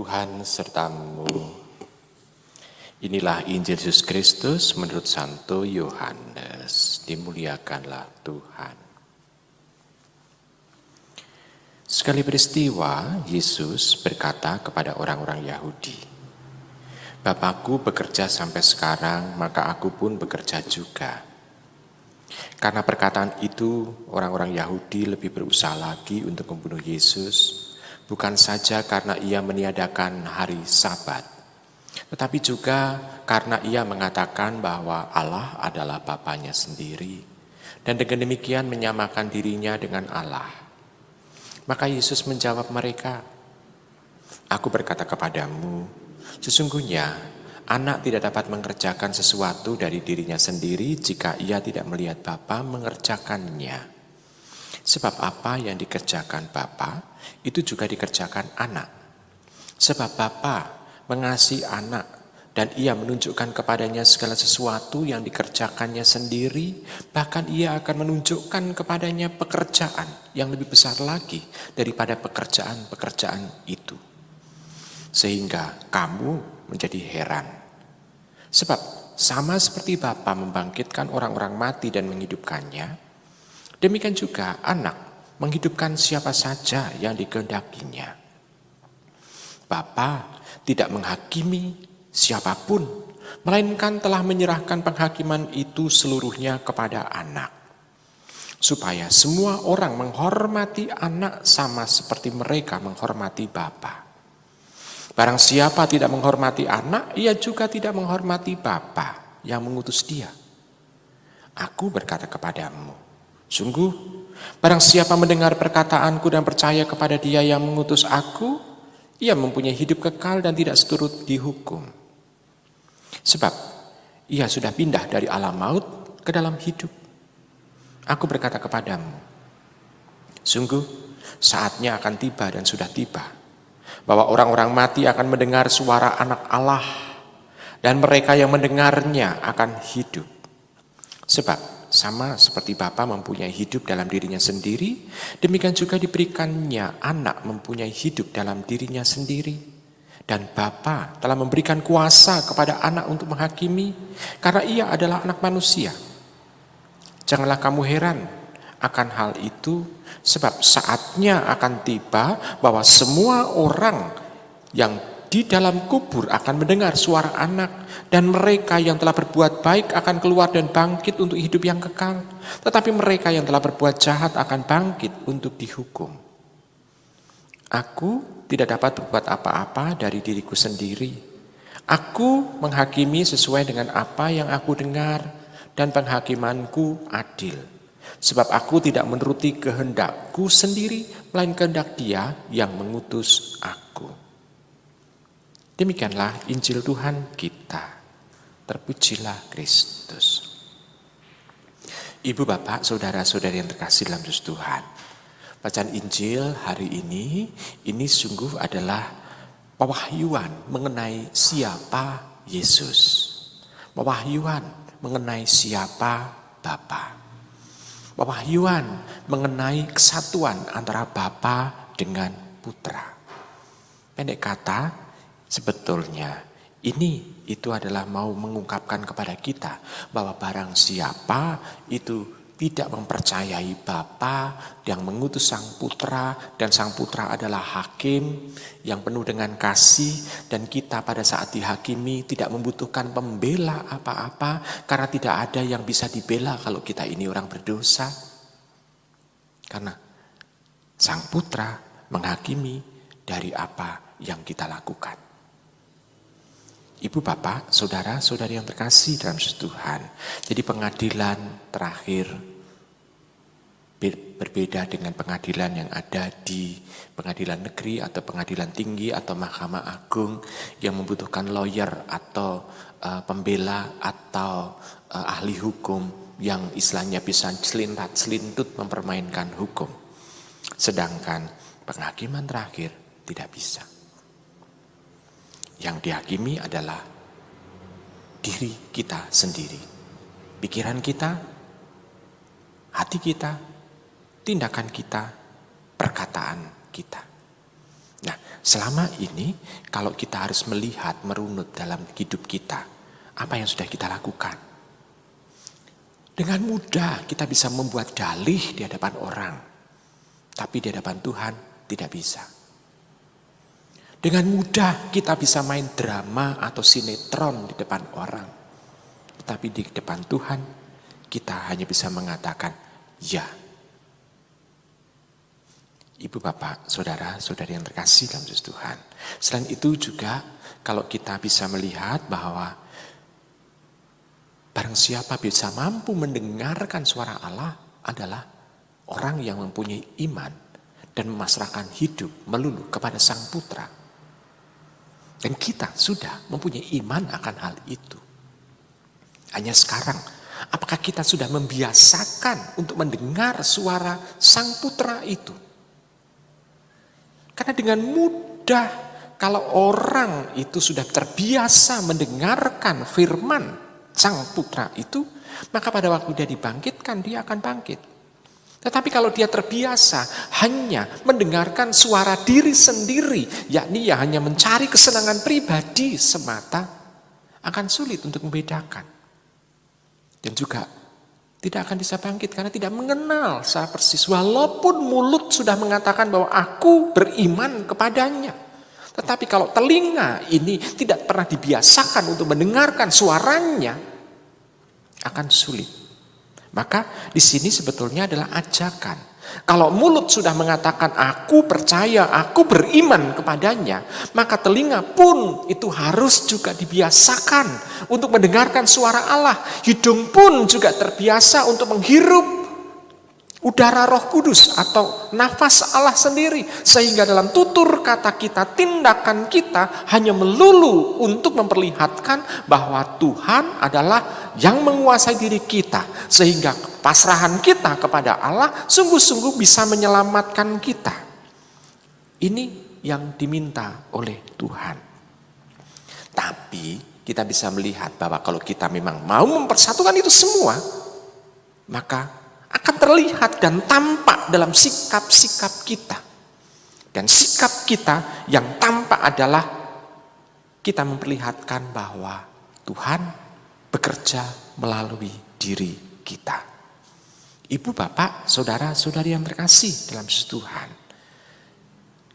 Tuhan sertamu. Inilah Injil Yesus Kristus menurut Santo Yohanes. Dimuliakanlah Tuhan. Sekali peristiwa, Yesus berkata kepada orang-orang Yahudi, "Bapakku bekerja sampai sekarang, maka aku pun bekerja juga." Karena perkataan itu, orang-orang Yahudi lebih berusaha lagi untuk membunuh Yesus, bukan saja karena ia meniadakan hari Sabat, tetapi juga karena ia mengatakan bahwa Allah adalah Bapanya sendiri, dan dengan demikian menyamakan dirinya dengan Allah. Maka Yesus menjawab mereka, "Aku berkata kepadamu, sesungguhnya anak tidak dapat mengerjakan sesuatu dari dirinya sendiri jika ia tidak melihat Bapa mengerjakannya. Sebab apa yang dikerjakan Bapa, itu juga dikerjakan anak. Sebab Bapa mengasihi anak, dan ia menunjukkan kepadanya segala sesuatu yang dikerjakannya sendiri, bahkan ia akan menunjukkan kepadanya pekerjaan yang lebih besar lagi daripada pekerjaan-pekerjaan itu. Sehingga kamu menjadi heran. Sebab sama seperti Bapa membangkitkan orang-orang mati dan menghidupkannya, demikian juga anak menghidupkan siapa saja yang dikehendakinya. Bapa tidak menghakimi siapapun, melainkan telah menyerahkan penghakiman itu seluruhnya kepada anak, supaya semua orang menghormati anak sama seperti mereka menghormati Bapa. Barang siapa tidak menghormati anak, ia juga tidak menghormati Bapa yang mengutus dia. Aku berkata kepadamu, sungguh, barang siapa mendengar perkataanku dan percaya kepada dia yang mengutus aku, ia mempunyai hidup kekal dan tidak seturut dihukum. Sebab ia sudah pindah dari alam maut ke dalam hidup. Aku berkata kepadamu, sungguh saatnya akan tiba dan sudah tiba, bahwa orang-orang mati akan mendengar suara Anak Allah, dan mereka yang mendengarnya akan hidup. Sebab sama seperti Bapa mempunyai hidup dalam dirinya sendiri, demikian juga diberikannya anak mempunyai hidup dalam dirinya sendiri. Dan Bapa telah memberikan kuasa kepada anak untuk menghakimi, karena ia adalah anak manusia. Janganlah kamu heran akan hal itu, sebab saatnya akan tiba bahwa semua orang yang di dalam kubur akan mendengar suara anak, dan mereka yang telah berbuat baik akan keluar dan bangkit untuk hidup yang kekal, tetapi mereka yang telah berbuat jahat akan bangkit untuk dihukum. Aku tidak dapat berbuat apa-apa dari diriku sendiri. Aku menghakimi sesuai dengan apa yang aku dengar, dan penghakimanku adil. Sebab aku tidak menuruti kehendakku sendiri, melainkan kehendak Dia yang mengutus aku." Demikianlah Injil Tuhan kita. Terpujilah Kristus. Ibu, bapak, saudara-saudari yang terkasih dalam Yesus Tuhan, bacaan Injil hari ini sungguh adalah pewahyuan mengenai siapa Yesus. Pewahyuan mengenai siapa Bapa. Pewahyuan mengenai kesatuan antara Bapa dengan Putra. Pendek kata, sebetulnya itu adalah mau mengungkapkan kepada kita bahwa barang siapa itu tidak mempercayai Bapa yang mengutus Sang Putra, dan Sang Putra adalah hakim yang penuh dengan kasih, dan kita pada saat dihakimi tidak membutuhkan pembela apa-apa, karena tidak ada yang bisa dibela kalau kita ini orang berdosa. Karena Sang Putra menghakimi dari apa yang kita lakukan. Ibu, bapak, saudara-saudari yang terkasih dalam Yesus Tuhan. Jadi pengadilan terakhir berbeda dengan pengadilan yang ada di pengadilan negeri atau pengadilan tinggi atau Mahkamah Agung yang membutuhkan lawyer atau pembela atau ahli hukum yang istilahnya bisa selintat-selintut mempermainkan hukum. Sedangkan penghakiman terakhir tidak bisa. Yang dihakimi adalah diri kita sendiri. Pikiran kita, hati kita, tindakan kita, perkataan kita. Nah, selama ini kalau kita harus melihat, merunut dalam hidup kita, apa yang sudah kita lakukan? Dengan mudah kita bisa membuat dalih di hadapan orang, tapi di hadapan Tuhan tidak bisa. Dengan mudah kita bisa main drama atau sinetron di depan orang, tetapi di depan Tuhan kita hanya bisa mengatakan ya. Ibu, bapak, saudara, saudari yang terkasih dalam Yesus Tuhan. Selain itu juga kalau kita bisa melihat bahwa barang siapa bisa mampu mendengarkan suara Allah adalah orang yang mempunyai iman dan memasrahkan hidup melulu kepada Sang Putra. Dan kita sudah mempunyai iman akan hal itu. Hanya sekarang, apakah kita sudah membiasakan untuk mendengar suara Sang Putra itu? Karena dengan mudah kalau orang itu sudah terbiasa mendengarkan firman Sang Putra itu, maka pada waktu dia dibangkitkan, dia akan bangkit. Tetapi kalau dia terbiasa hanya mendengarkan suara diri sendiri, yakni ya hanya mencari kesenangan pribadi semata, akan sulit untuk membedakan. Dan juga tidak akan bisa bangkit karena tidak mengenal secara persis. Walaupun mulut sudah mengatakan bahwa aku beriman kepadanya. Tetapi kalau telinga ini tidak pernah dibiasakan untuk mendengarkan suaranya, akan sulit. Maka di sini sebetulnya adalah ajakan. Kalau mulut sudah mengatakan aku percaya, aku beriman kepadanya, maka telinga pun itu harus juga dibiasakan untuk mendengarkan suara Allah. Hidung pun juga terbiasa untuk menghirup udara Roh Kudus atau nafas Allah sendiri. Sehingga dalam tutur kata kita, tindakan kita hanya melulu untuk memperlihatkan bahwa Tuhan adalah yang menguasai diri kita. Sehingga pasrahan kita kepada Allah sungguh-sungguh bisa menyelamatkan kita. Ini yang diminta oleh Tuhan. Tapi kita bisa melihat bahwa kalau kita memang mau mempersatukan itu semua, maka akan terlihat dan tampak dalam sikap-sikap kita. Dan sikap kita yang tampak adalah kita memperlihatkan bahwa Tuhan bekerja melalui diri kita. Ibu, bapak, saudara, saudari yang terkasih dalam Yesus Tuhan.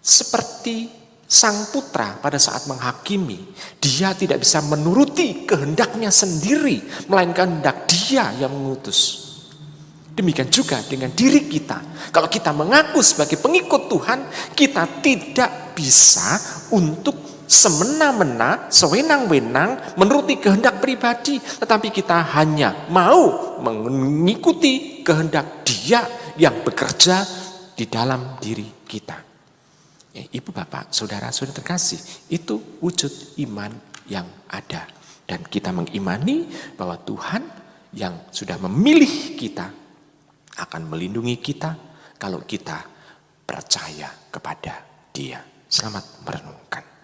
Seperti Sang Putra pada saat menghakimi, dia tidak bisa menuruti kehendaknya sendiri, melainkan kehendak dia yang mengutus. Demikian juga dengan diri kita. Kalau kita mengaku sebagai pengikut Tuhan, kita tidak bisa untuk semena-mena, sewenang-wenang menuruti kehendak pribadi. Tetapi kita hanya mau mengikuti kehendak Dia yang bekerja di dalam diri kita. Ya, Ibu, bapak, saudara, saudara terkasih, itu wujud iman yang ada. Dan kita mengimani bahwa Tuhan yang sudah memilih kita akan melindungi kita kalau kita percaya kepada Dia. Selamat merenungkan.